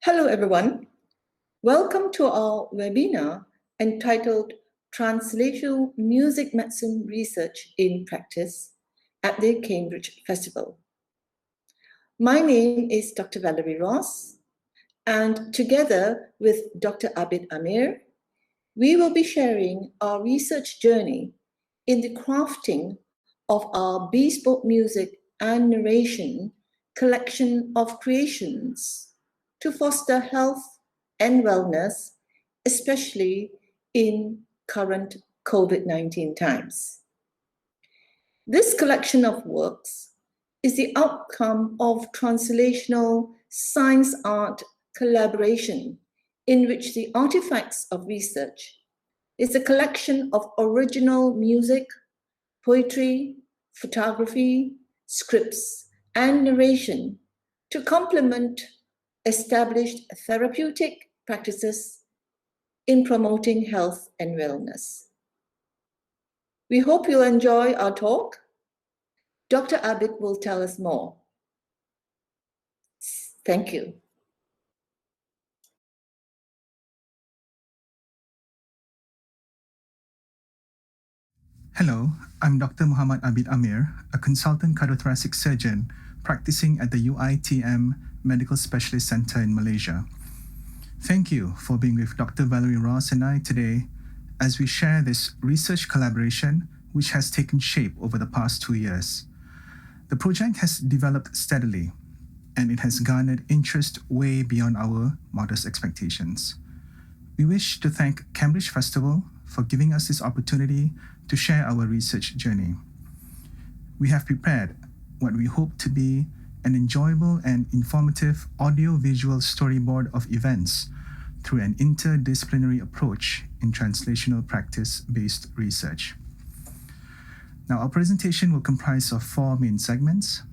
Hello, everyone. Welcome to our webinar entitled Translational Medicine Research in Practice at the Cambridge Festival. My name is Dr. Valerie Ross, and together with Dr. Abid Amir, we will be sharing our research journey in the crafting of our Bespoke music and narration collection of creations to foster health and wellness, especially in current COVID-19 times. This collection of works is the outcome of translational science-art collaboration in which the artifacts of research is a collection of original music, poetry, photography, scripts, and narration to complement established therapeutic practices in promoting health and wellness. We hope you'll enjoy our talk. Dr. Abid will tell us more. Thank you. Hello, I'm Dr. Muhammad Abid Amir, a consultant cardiothoracic surgeon practicing at the UITM Medical Specialist Center in Malaysia. Thank you for being with Dr. Valerie Ross and I today as we share this research collaboration which has taken shape over the past 2 years. The project has developed steadily and it has garnered interest way beyond our modest expectations. We wish to thank Cambridge Festival for giving us this opportunity to share our research journey. We have prepared what we hope to be an enjoyable and informative audio-visual storyboard of events through an interdisciplinary approach in translational practice-based research. Now, our presentation will comprise of 4 main segments.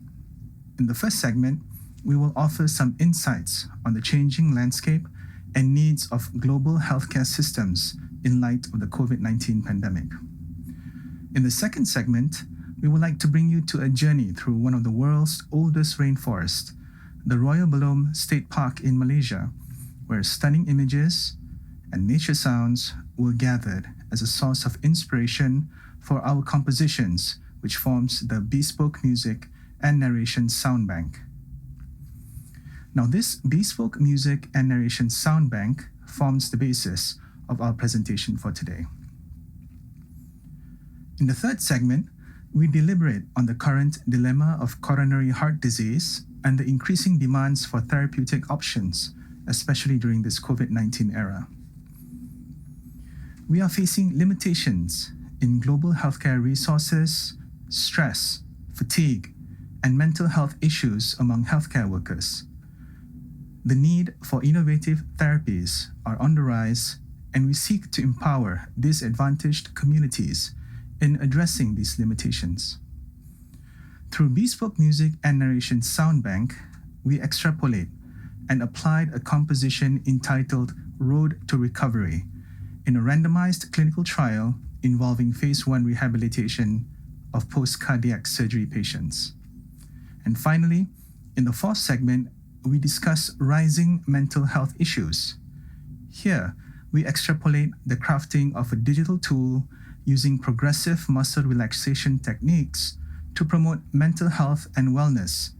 In the first segment, we will offer some insights on the changing landscape and needs of global healthcare systems in light of the COVID-19 pandemic. In the second segment, we would like to bring you to a journey through one of the world's oldest rainforests, the Royal Belum State Park in Malaysia, where stunning images and nature sounds were gathered as a source of inspiration for our compositions, which forms the Bespoke Music and Narration Sound Bank. Now, this Bespoke Music and Narration Sound Bank forms the basis of our presentation for today. In the third segment, we deliberate on the current dilemma of coronary heart disease and the increasing demands for therapeutic options, especially during this COVID-19 era. We are facing limitations in global healthcare resources, stress, fatigue, and mental health issues among healthcare workers. The need for innovative therapies are on the rise, and we seek to empower disadvantaged communities in addressing these limitations. Through Bespoke Music and Narration Sound Bank, we extrapolate and applied a composition entitled Road to Recovery in a randomized clinical trial involving phase 1 rehabilitation of post-cardiac surgery patients. And finally, in the fourth segment, we discuss rising mental health issues. Here, we extrapolate the crafting of a digital tool using progressive muscle relaxation techniques to promote mental health and wellness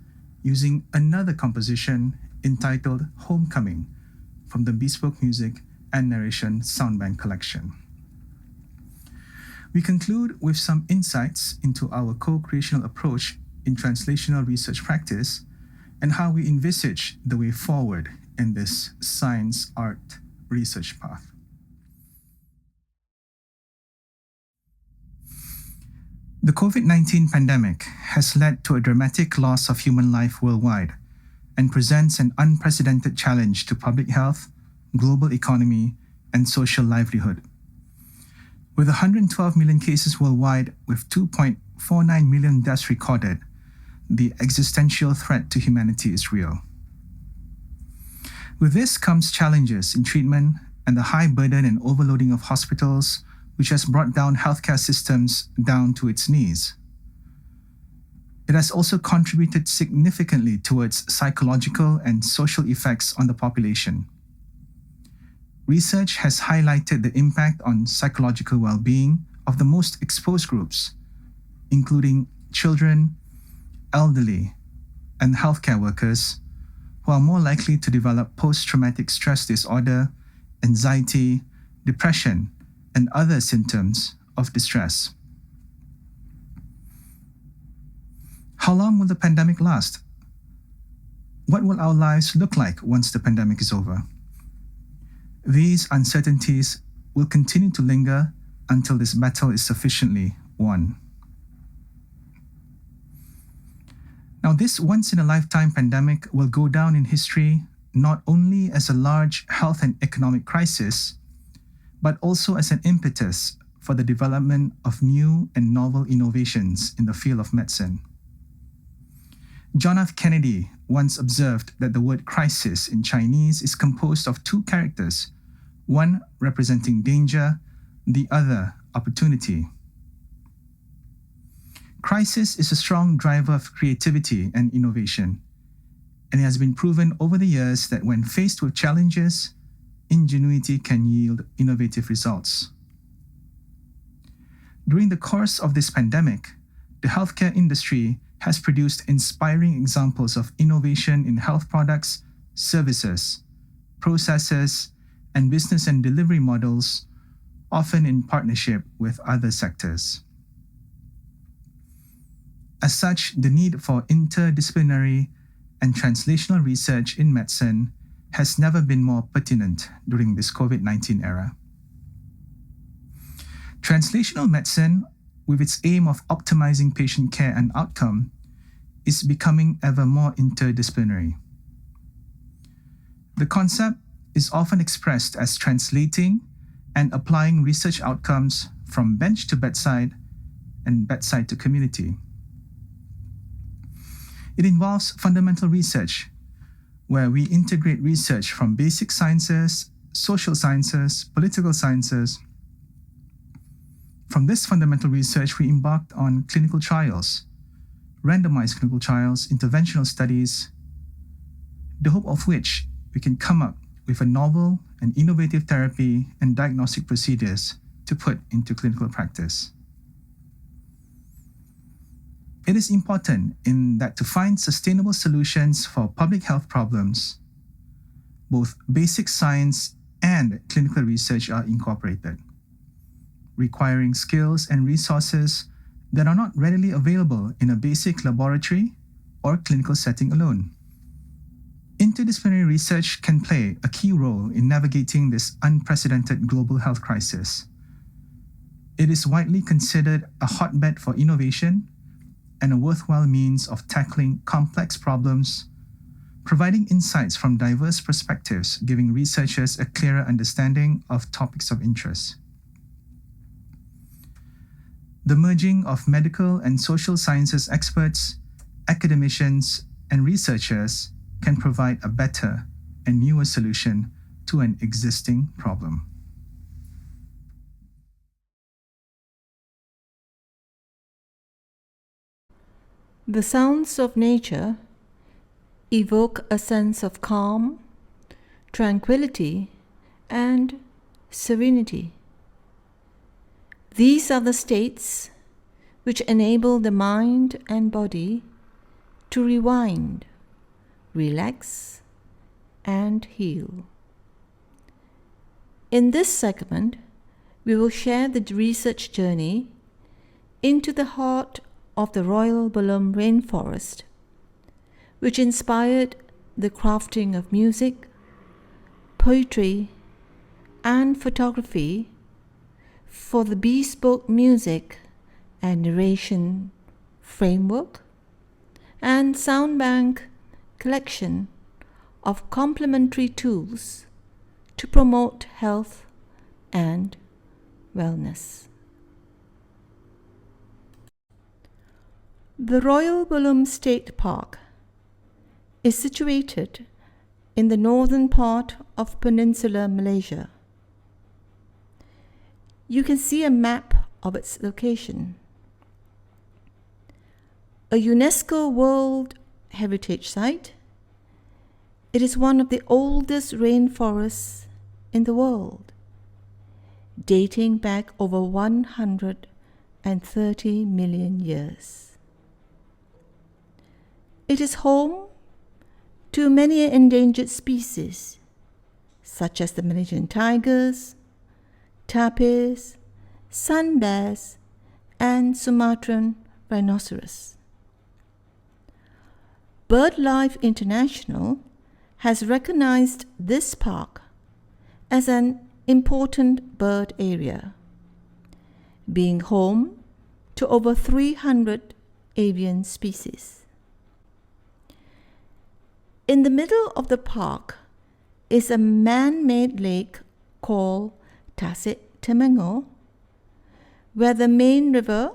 using another composition entitled Homecoming from the Bespoke Music and Narration Soundbank collection. We conclude with some insights into our co-creational approach in translational research practice and how we envisage the way forward in this science-art research path. The COVID-19 pandemic has led to a dramatic loss of human life worldwide and presents an unprecedented challenge to public health, global economy, and social livelihood. With 112 million cases worldwide with 2.49 million deaths recorded, the existential threat to humanity is real. With this comes challenges in treatment and the high burden and overloading of hospitals, which has brought down healthcare systems down to its knees. It has also contributed significantly towards psychological and social effects on the population. Research has highlighted the impact on psychological well-being of the most exposed groups, including children, elderly, and healthcare workers, who are more likely to develop post-traumatic stress disorder, anxiety, depression, and other symptoms of distress. How long will the pandemic last? What will our lives look like once the pandemic is over? These uncertainties will continue to linger until this battle is sufficiently won. Now, this once-in-a-lifetime pandemic will go down in history not only as a large health and economic crisis, but also as an impetus for the development of new and novel innovations in the field of medicine. John F. Kennedy once observed that the word crisis in Chinese is composed of two characters, one representing danger, the other opportunity. Crisis is a strong driver of creativity and innovation, and it has been proven over the years that when faced with challenges, ingenuity can yield innovative results. During the course of this pandemic, the healthcare industry has produced inspiring examples of innovation in health products, services, processes, and business and delivery models, often in partnership with other sectors. As such, the need for interdisciplinary and translational research in medicine has never been more pertinent during this COVID-19 era. Translational medicine, with its aim of optimizing patient care and outcome, is becoming ever more interdisciplinary. The concept is often expressed as translating and applying research outcomes from bench to bedside and bedside to community. It involves fundamental research, where we integrate research from basic sciences, social sciences, political sciences. From this fundamental research, we embarked on clinical trials, randomized clinical trials, interventional studies, the hope of which we can come up with a novel and innovative therapy and diagnostic procedures to put into clinical practice. It is important in that to find sustainable solutions for public health problems, both basic science and clinical research are incorporated, requiring skills and resources that are not readily available in a basic laboratory or clinical setting alone. Interdisciplinary research can play a key role in navigating this unprecedented global health crisis. It is widely considered a hotbed for innovation and a worthwhile means of tackling complex problems, providing insights from diverse perspectives, giving researchers a clearer understanding of topics of interest. The merging of medical and social sciences experts, academicians, and researchers can provide a better and newer solution to an existing problem. The sounds of nature evoke a sense of calm, tranquility, and serenity. These are the states which enable the mind and body to rewind, relax, and heal. In this segment, we will share the research journey into the heart of the Royal Balum rainforest, which inspired the crafting of music, poetry, and photography for the Bespoke music and narration framework and sound bank collection of complementary tools to promote health and wellness. The Royal Balum State Park is situated in the northern part of Peninsular Malaysia. You can see a map of its location. A UNESCO World Heritage Site, it is one of the oldest rainforests in the world, dating back over 130 million years. It is home to many endangered species, such as the Malaysian tigers, tapirs, sun bears, and Sumatran rhinoceros. BirdLife International has recognized this park as an important bird area, being home to over 300 avian species. In the middle of the park is a man-made lake called Tasik Temenggor, where the main river,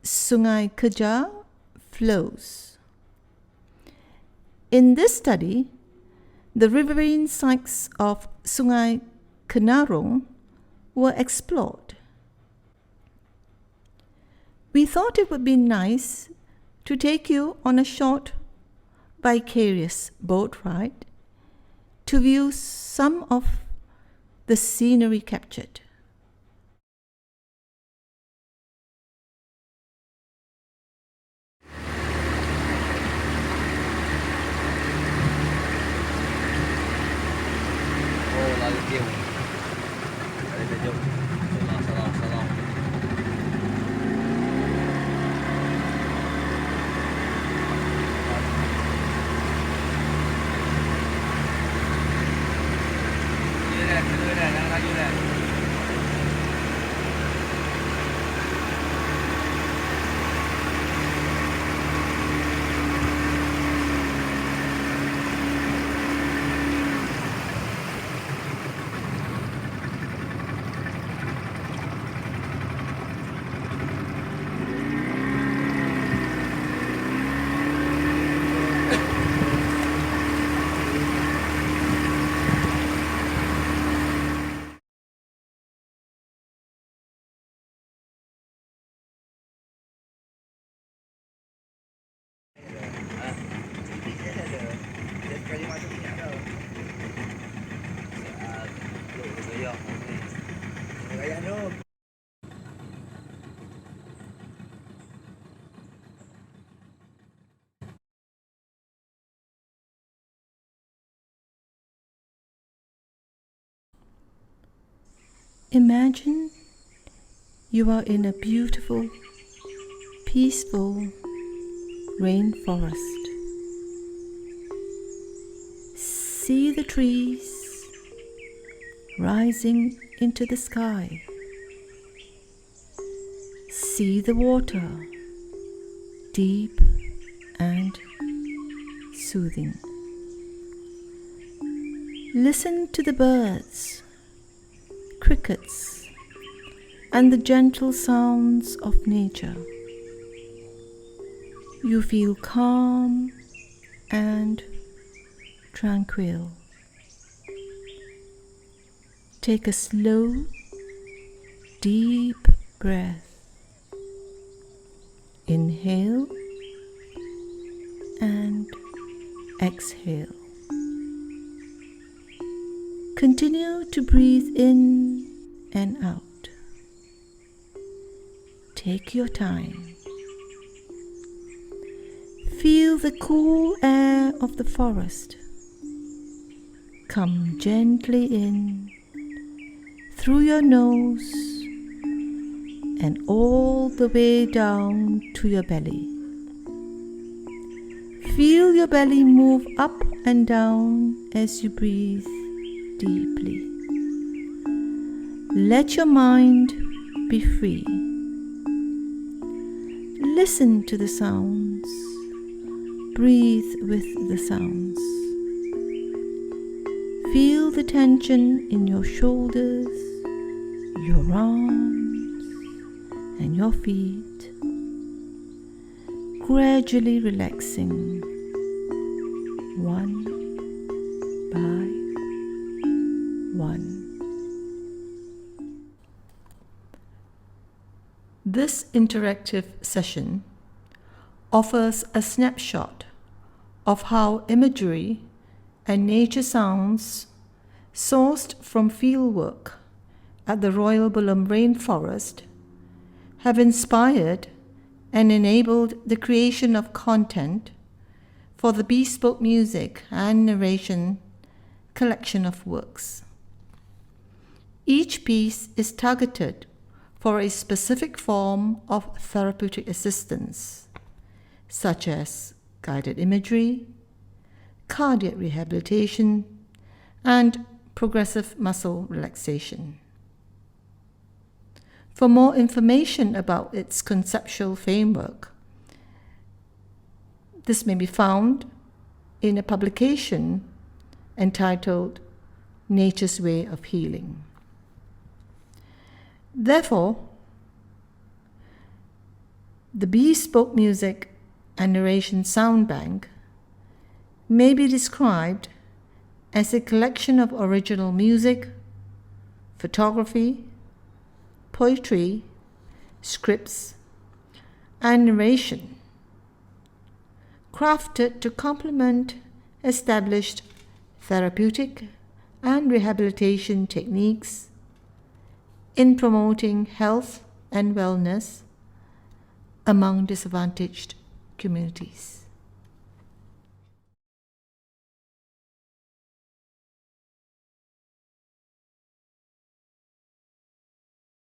Sungai Kejar, flows. In this study, the riverine sites of Sungai Kenarong were explored. We thought it would be nice to take you on a short, vicarious boat ride to view some of the scenery captured. Imagine you are in a beautiful, peaceful rainforest. See the trees rising into the sky. See the water, deep and soothing. Listen to the birds, crickets, and the gentle sounds of nature. You feel calm and tranquil. Take a slow, deep breath. Inhale and exhale. Continue to breathe in and out. Take your time. Feel the cool air of the forest. Come gently in through your nose and all the way down to your belly. Feel your belly move up and down as you breathe deeply. Let your mind be free. Listen to the sounds. Breathe with the sounds. Feel the tension in your shoulders, your arms, and your feet, gradually relaxing one by one. This interactive session offers a snapshot of how imagery and nature sounds sourced from fieldwork at the Royal Bulim Rainforest have inspired and enabled the creation of content for the Bespoke Music and Narration collection of works. Each piece is targeted for a specific form of therapeutic assistance, such as guided imagery, cardiac rehabilitation, and progressive muscle relaxation. For more information about its conceptual framework, this may be found in a publication entitled Nature's Way of Healing. Therefore, the Bespoke Music and Narration Sound Bank may be described as a collection of original music, photography, poetry, scripts, and narration, crafted to complement established therapeutic and rehabilitation techniques in promoting health and wellness among disadvantaged communities.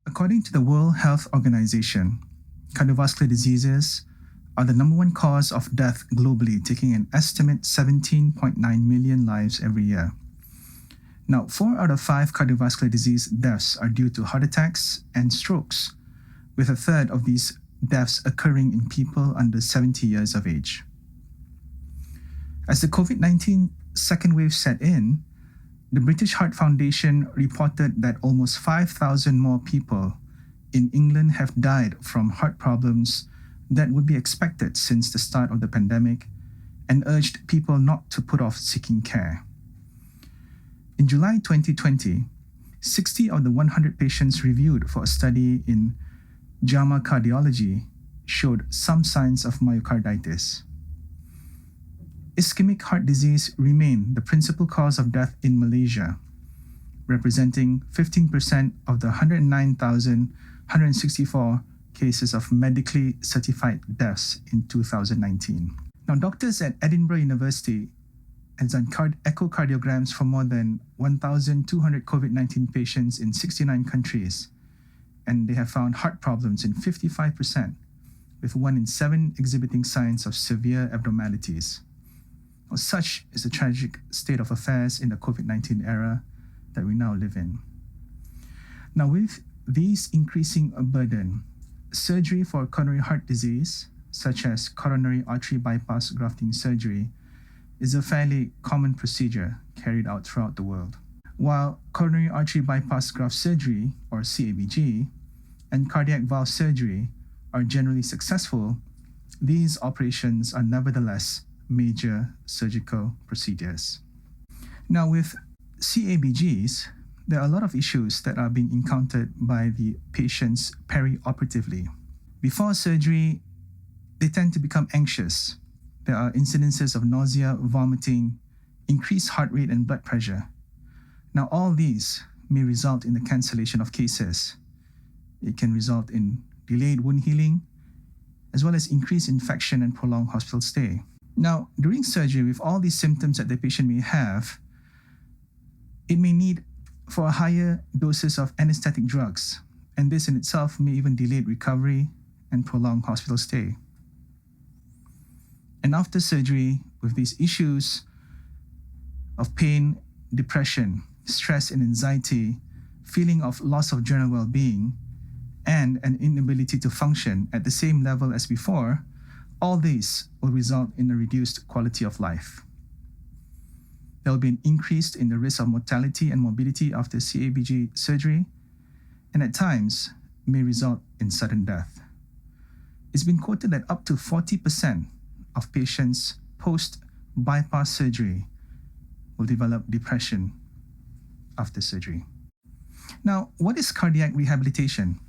According to the World Health Organization, cardiovascular diseases are the number one cause of death globally, taking an estimate 17.9 million lives every year. Now, 4 out of 5 cardiovascular disease deaths are due to heart attacks and strokes, with a third of these deaths occurring in people under 70 years of age. As the COVID-19 second wave set in, the British Heart Foundation reported that almost 5,000 more people in England have died from heart problems that would be expected since the start of the pandemic, and urged people not to put off seeking care. In July 2020, 60 of the 100 patients reviewed for a study in JAMA Cardiology showed some signs of myocarditis. Ischemic heart disease remained the principal cause of death in Malaysia, representing 15% of the 109,164 cases of medically certified deaths in 2019. Now, doctors at Edinburgh University have done echocardiograms for more than 1,200 COVID-19 patients in 69 countries, and they have found heart problems in 55%, with 1 in 7 exhibiting signs of severe abnormalities. Well, such is the tragic state of affairs in the COVID-19 era that we now live in. Now, with these increasing burden, surgery for coronary heart disease, such as coronary artery bypass grafting surgery, is a fairly common procedure carried out throughout the world. While coronary artery bypass graft surgery, or CABG, and cardiac valve surgery are generally successful, these operations are nevertheless major surgical procedures. Now, with CABGs, there are a lot of issues that are being encountered by the patients perioperatively. Before surgery, they tend to become anxious. There are incidences of nausea, vomiting, increased heart rate, and blood pressure. Now, all these may result in the cancellation of cases. It can result in delayed wound healing, as well as increased infection and prolonged hospital stay. Now, during surgery, with all these symptoms that the patient may have, it may need for higher doses of anesthetic drugs, and this in itself may even delay recovery and prolong hospital stay. And after surgery, with these issues of pain, depression, stress and anxiety, feeling of loss of general well-being, and an inability to function at the same level as before, all these will result in a reduced quality of life. There will be an increase in the risk of mortality and morbidity after CABG surgery, and at times may result in sudden death. It's been quoted that up to 40% of patients post-bypass surgery will develop depression after surgery. Now, what is cardiac rehabilitation?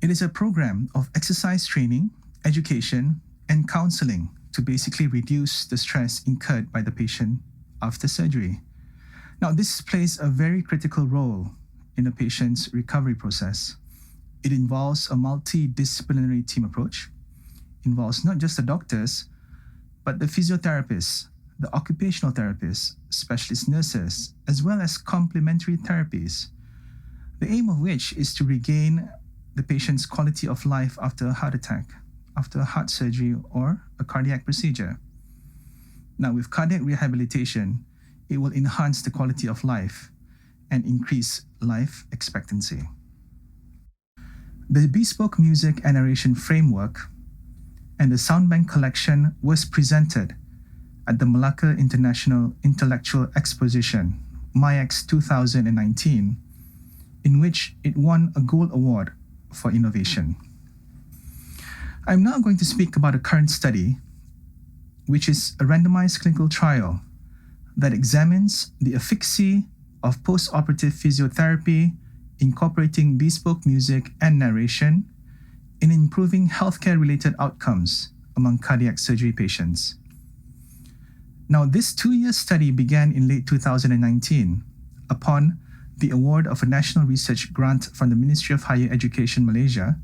It is a program of exercise training education, and counseling to basically reduce the stress incurred by the patient after surgery. Now, this plays a very critical role in a patient's recovery process. It involves a multidisciplinary team approach, involves not just the doctors, but the physiotherapists, the occupational therapists, specialist nurses, as well as complementary therapies, the aim of which is to regain the patient's quality of life after a heart attack, after a heart surgery, or a cardiac procedure. Now, with cardiac rehabilitation, it will enhance the quality of life and increase life expectancy. The Bespoke Music and Narration framework and the Soundbank collection was presented at the Malacca International Intellectual Exposition, CIMaCC 2019, in which it won a Gold Award for innovation. I'm now going to speak about a current study, which is a randomized clinical trial that examines the efficacy of post-operative physiotherapy incorporating bespoke music and narration in improving healthcare-related outcomes among cardiac surgery patients. Now, this 2-year study began in late 2019 upon the award of a national research grant from the Ministry of Higher Education Malaysia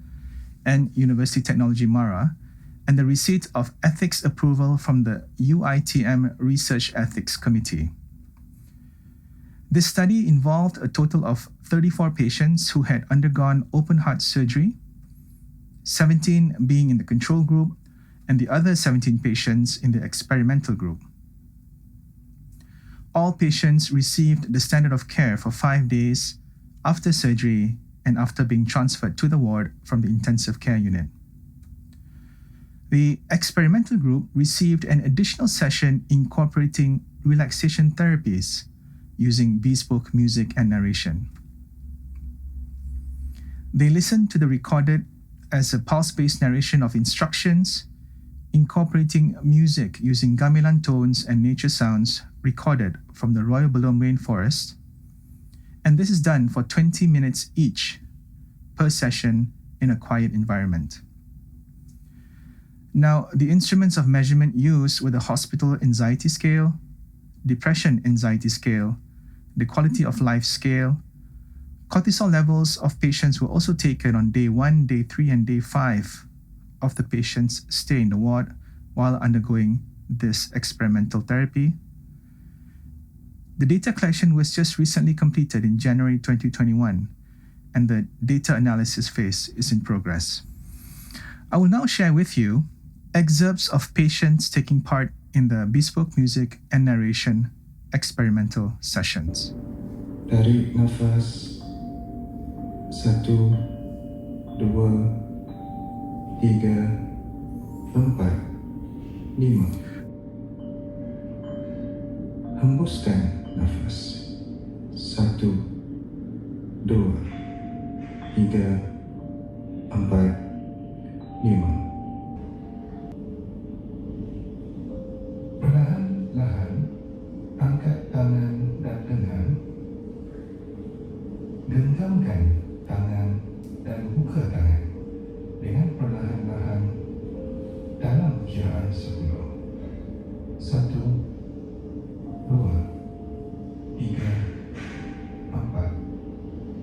and University Technology Mara, and the receipt of ethics approval from the UITM Research Ethics Committee. This study involved a total of 34 patients who had undergone open heart surgery, 17 being in the control group, and the other 17 patients in the experimental group. All patients received the standard of care for 5 days after surgery and after being transferred to the ward from the intensive care unit. The experimental group received an additional session incorporating relaxation therapies using bespoke music and narration. They listened to the recorded as a pulse-based narration of instructions, incorporating music using gamelan tones and nature sounds recorded from the Royal Belum Rainforest, and this is done for 20 minutes each per session in a quiet environment. Now, the instruments of measurement used were the hospital anxiety scale, depression anxiety scale, the quality of life scale. Cortisol levels of patients were also taken on day 1, day 3, and day 5 of the patient's stay in the ward while undergoing this experimental therapy. The data collection was just recently completed in January 2021, and the data analysis phase is in progress. I will now share with you excerpts of patients taking part in the bespoke music and narration experimental sessions. Tarik nafas 1, 2, 3, 4, 5. Hembuskan nafas 1, 2, 3, 4, 5. Perlahan-lahan angkat tangan dan lengan. Genggamkan tangan dan buka tangan dengan perlahan-lahan dalam kiraan 10. 1, 2, 3, 4, 5,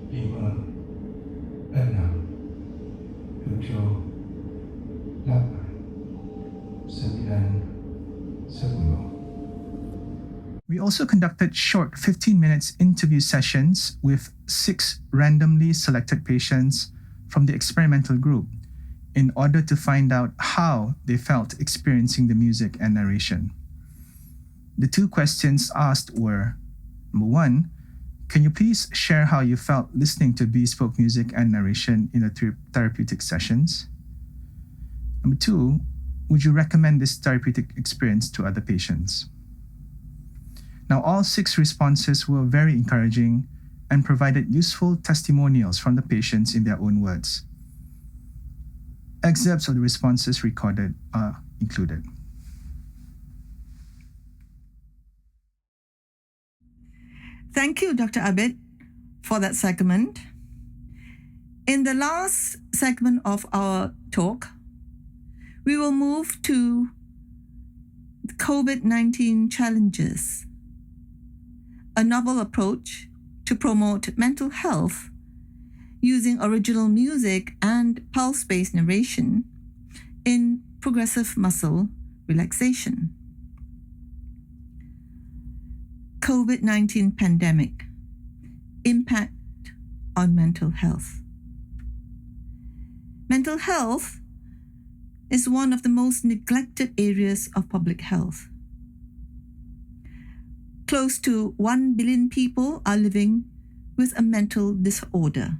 6, 7, 8, 9, 10. We also conducted short 15 minutes interview sessions with 6 randomly selected patients from the experimental group in order to find out how they felt experiencing the music and narration. The 2 questions asked were, number 1, can you please share how you felt listening to bespoke music and narration in the therapeutic sessions? Number 2, would you recommend this therapeutic experience to other patients? Now, all 6 responses were very encouraging and provided useful testimonials from the patients in their own words. Excerpts of the responses recorded are included. Thank you, Dr. Abid, for that segment. In the last segment of our talk, we will move to the COVID-19 challenges, a novel approach to promote mental health using original music and pulse-based narration in progressive muscle relaxation. COVID-19 pandemic, impact on mental health. Mental health is one of the most neglected areas of public health. Close to 1 billion people are living with a mental disorder,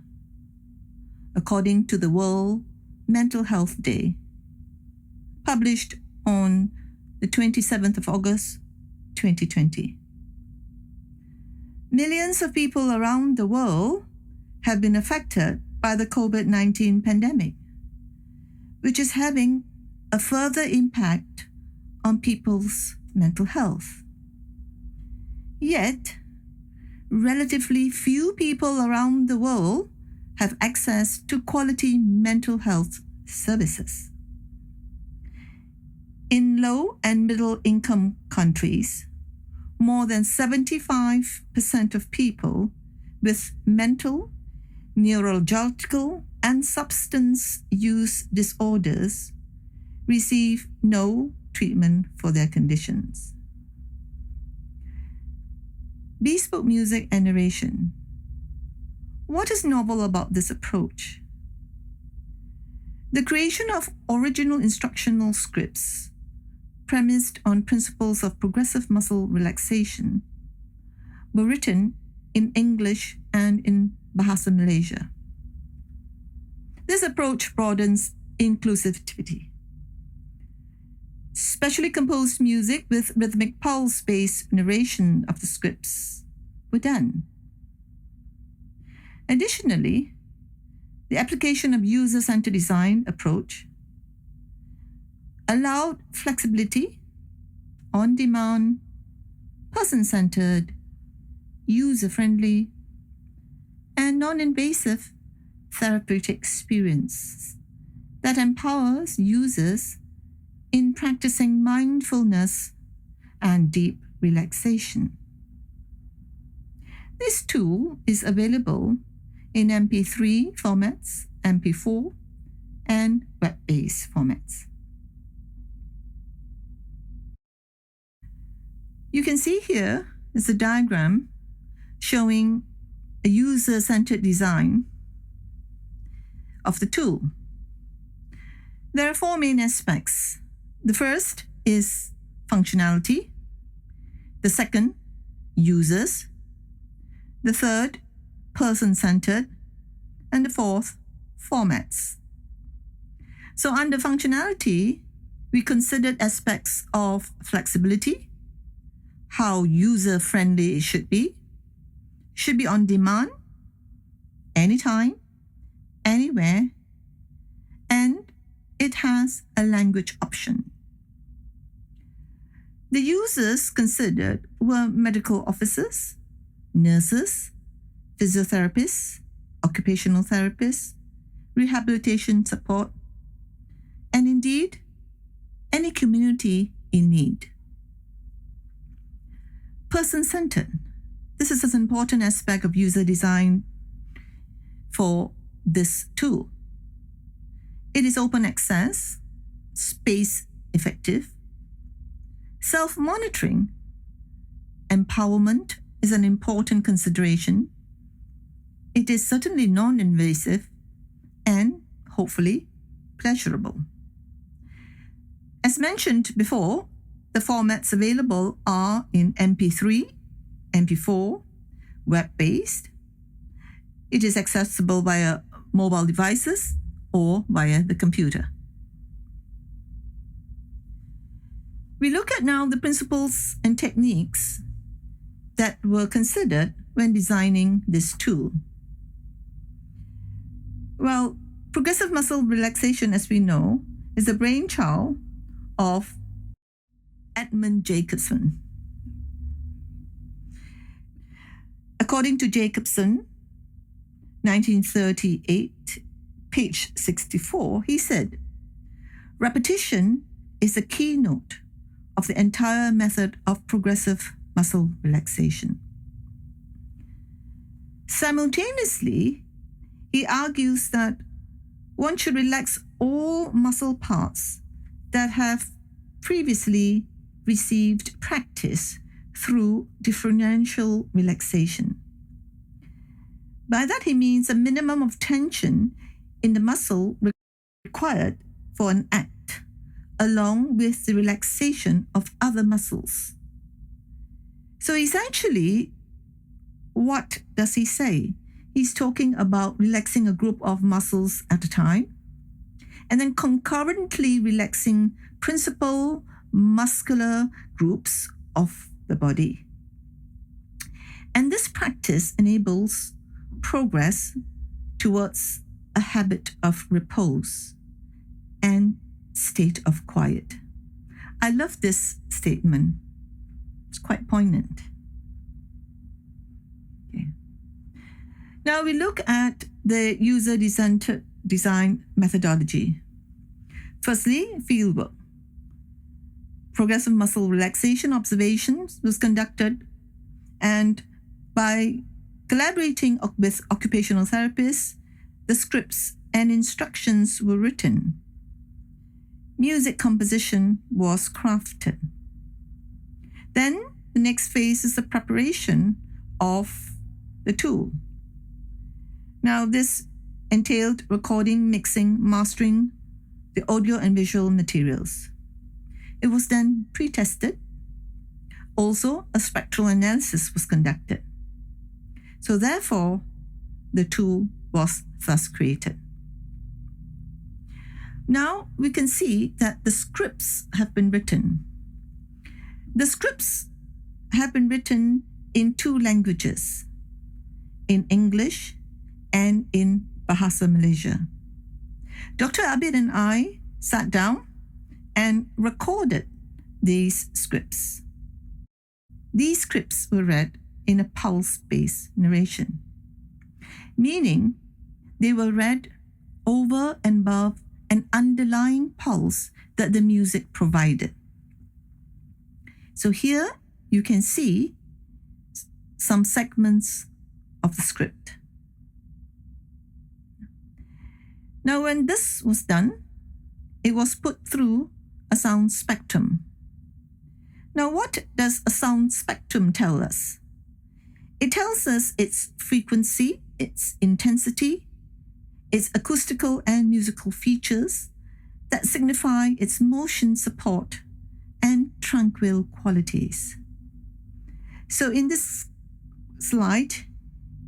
according to the World Mental Health Day, published on the 27th of August, 2020. Millions of people around the world have been affected by the COVID-19 pandemic, which is having a further impact on people's mental health. Yet, relatively few people around the world have access to quality mental health services. In low and middle income countries, more than 75% of people with mental, neurological, and substance use disorders receive no treatment for their conditions. Bespoke music and narration. What is novel about this approach? The creation of original instructional scripts premised on principles of progressive muscle relaxation were written in English and in Bahasa Malaysia. This approach broadens inclusivity. Specially composed music with rhythmic pulse-based narration of the scripts were done. Additionally, the application of user-centered design approach allowed flexibility, on-demand, person-centered, user-friendly, and non-invasive therapeutic experience that empowers users in practicing mindfulness and deep relaxation. This tool is available in MP3 formats, MP4, and web-based formats. You can see here is a diagram showing a user-centered design of the tool. There are four main aspects. The first is functionality. The second, users. The third, person-centered. And the fourth, formats. So under functionality, we considered aspects of flexibility, how user-friendly it should be on demand, anytime, anywhere, and it has a language option. The users considered were medical officers, nurses, physiotherapists, occupational therapists, rehabilitation support, and indeed, any community in need. Person-centered. This is an important aspect of user design for this tool. It is open access, space effective, self-monitoring, empowerment is an important consideration. It is certainly non-invasive and hopefully pleasurable. As mentioned before, the formats available are in MP3, MP4, web-based. It is accessible via mobile devices or via the computer. We look at now the principles and techniques that were considered when designing this tool. Well, progressive muscle relaxation, as we know, is the brainchild of Edmund Jacobson. According to Jacobson, 1938, page 64, he said, Repetition is a keynote of the entire method of progressive muscle relaxation. Simultaneously, he argues that one should relax all muscle parts that have previously received practice through differential relaxation. By that he means a minimum of tension in the muscle required for an act, along with the relaxation of other muscles. So essentially, what does he say? He's talking about relaxing a group of muscles at a time, and then concurrently relaxing principal muscular groups of the body. And this practice enables progress towards a habit of repose and state of quiet. I love this statement. It's quite poignant. Okay. Now we look at the user-centered design methodology. Firstly, fieldwork. Progressive muscle relaxation observations was conducted, and by collaborating with occupational therapists, the scripts and instructions were written. Music composition was crafted. Then the next phase is the preparation of the tool. Now this entailed recording, mixing, mastering the audio and visual materials. It was then pre-tested. Also, a spectral analysis was conducted. So therefore, the tool was thus created. Now we can see that the scripts have been written. The scripts have been written in two languages, in English and in Bahasa Malaysia. Dr. Abid and I sat down and recorded these scripts. These scripts were read in a pulse-based narration, meaning they were read over and above an underlying pulse that the music provided. So here you can see some segments of the script. Now when this was done, it was put through a sound spectrum. Now what does a sound spectrum tell us? It tells us its frequency, its intensity, its acoustical and musical features that signify its motion support and tranquil qualities. So in this slide,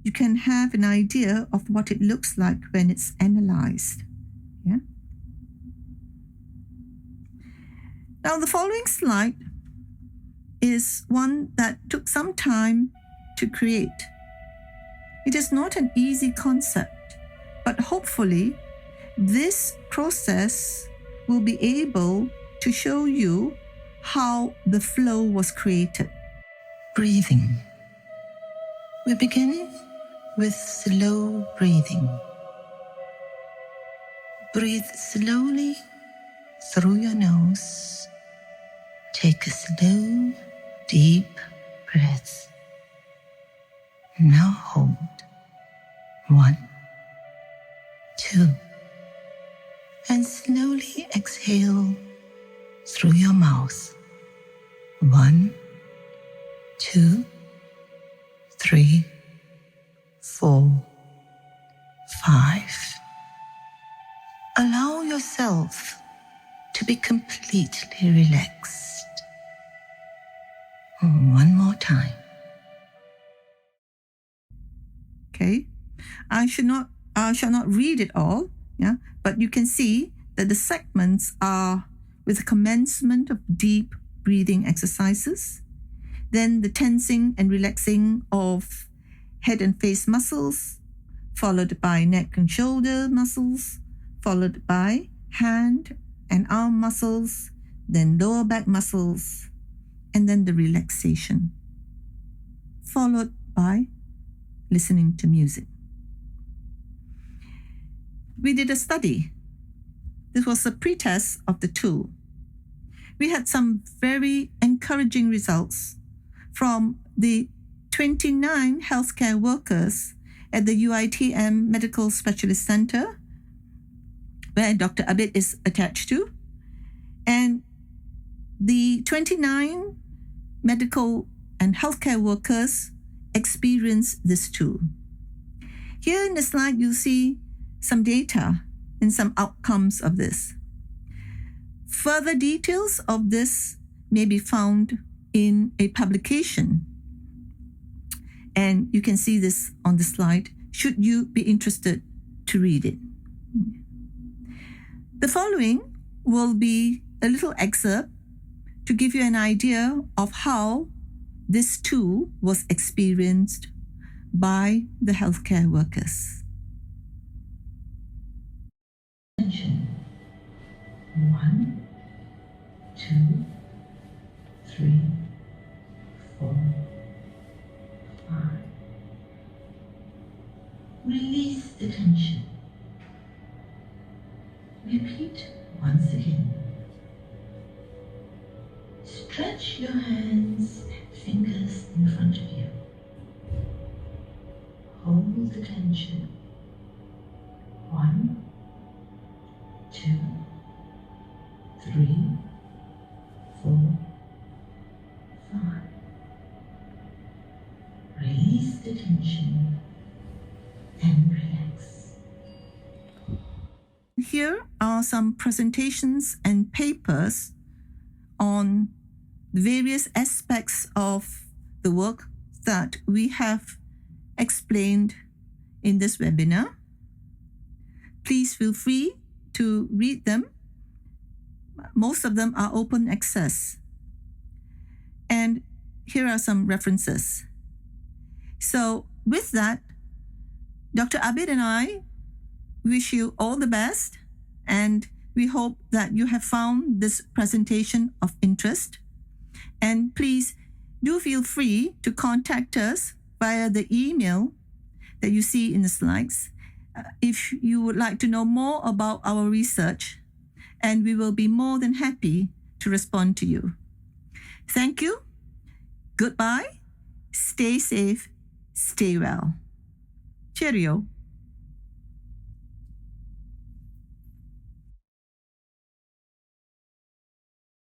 you can have an idea of what it looks like when it's analyzed. Yeah. Now the following slide is one that took some time to create. It is not an easy concept, but hopefully this process will be able to show you how the flow was created. Breathing. We begin with slow breathing. Breathe slowly through your nose. Take a slow, deep breath. Now hold. 1, 2. And slowly exhale through your mouth. 1, 2, 3, 4, 5. Allow yourself to be completely relaxed. 1 more time. Okay, I shall not read it all, yeah, but you can see that the segments are with the commencement of deep breathing exercises, then the tensing and relaxing of head and face muscles, followed by neck and shoulder muscles, followed by hand and arm muscles, then lower back muscles, and then the relaxation, followed by listening to music. We did a study this was a pretest of the tool. We had some very encouraging results from the 29 healthcare workers at the UITM Medical Specialist Center, where Dr. Abid is attached to, and the 29 medical and healthcare workers experienced this tool. Here in the slide, you'll see some data and some outcomes of this. Further details of this may be found in a publication, and you can see this on the slide should you be interested to read it. The following will be a little excerpt to give you an idea of how this tool was experienced by the healthcare workers. Attention. 1, 2, 3, 4, 5. Release the tension. Repeat once again. Stretch your hands and fingers in front of you. Hold the tension. 1, 2, 3, 4, 5. Release the tension and relax. Here are some presentations and papers on various aspects of the work that we have explained in this webinar. Please feel free to read them. Most of them are open access. And here are some references. So with that, Dr. Abid and I wish you all the best, and we hope that you have found this presentation of interest. And please do feel free to contact us via the email that you see in the slides if you would like to know more about our research, and we will be more than happy to respond to you. Thank you. Goodbye. Stay safe. Stay well. Cheerio.